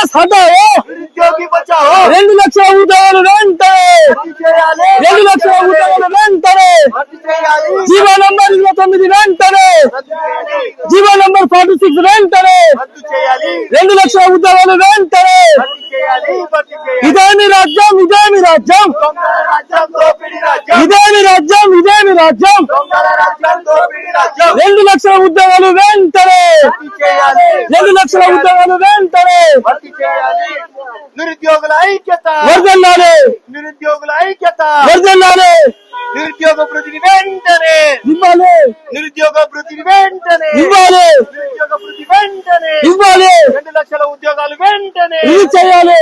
కాంగ్రెస్ హటావో నిరుద్యోగి బచావో 2 లక్షల ఉద్యోగాలు వెంటనే రద్దు చేయాలి 2 లక్షల ఉద్యోగాలు వెంటనే రద్దు చేయాలి జీవో నంబర్ 29 వెంటనే రద్దు చేయాలి జీవో నంబర్ 46 వెంటనే రద్దు చేయాలి 2 లక్షల ఉద్యోగాలు వెంటనే రద్దు చేయాలి రద్దు చేయాలి ఇదేమి రాజ్యం ఇదేమి రాజ్యం దొంగల రాజ్యం దోపిడీ రాజ్యం ఇదేమి రాజ్యం ఇదేమి రాజ్యం దొంగల రాజ్యం దోపిడీ రాజ్యం 2 లక్షల ఉద్యోగాలు వెంటనే రద్దు చేయాలి 2 లక్షల ఉద్యోగాలు వెంటనే రద్దు చేయాలి నిరుద్యోగుల ఐక్యత వర్ధిల్లాలి నిరుద్యోగుల ఐక్యత వర్ధిల్లాలి నిరుద్యోగ వృద్ధిని వెంటనే ఇవ్వాలి నిరుద్యోగ వృద్ధిని వెంటనే ఇవ్వాలి నిరుద్యోగ వృద్ధి వెంటనే ఇవ్వాలి 2 లక్షల ఉద్యోగాలు వెంటనే ఇది చేయాలి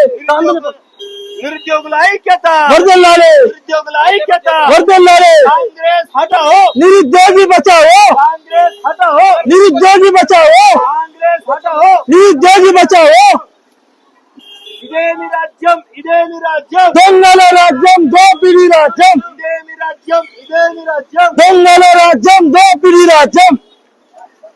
నిరుద్యోగుల ఐక్యత వర్ధిల్లాలి నిరుద్యోగుల ఐక్యత వర్ధిల్లాలి కాంగ్రెస్ హటాओ నిరుద్యోగి బచావో కాంగ్రెస్ హటాओ నిరుద్యోగి బచావో కాంగ్రెస్ హటాओ నిరుద్యోగి బచావో ఇదేమి రాజ్యం ఇదేమి రాజ్యం దొంగల రాజ్యం దోపిడీ రాజ్యం ఇదేమి రాజ్యం ఇదేమి రాజ్యం దొంగల రాజ్యం దోపిడీ రాజ్యం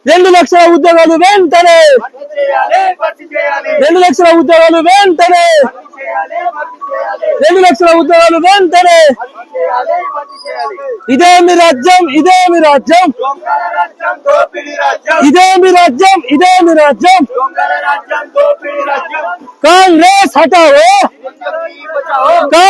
2 లక్షల ఉద్యోగాలు వెంటనే భర్తీ చేయాలి భర్తీ చేయాలి 2 లక్షల ఉద్యోగాలు వెంటనే భర్తీ చేయాలి భర్తీ చేయాలి 2 లక్షల ఉద్యోగాలు వెంటనే భర్తీ చేయాలి భర్తీ చేయాలి ఇదేమి రాజ్యం ఇదేమి రాజ్యం దొంగల రాజ్యం దోపిడీ రాజ్యం ఇదేమి రాజ్యం ఇదేమి రాజ్యం దొంగల రాజ్యం దోపిడీ రాజ్యం కాంగ్రెస్ హటావో నిరుద్యోగి బచావో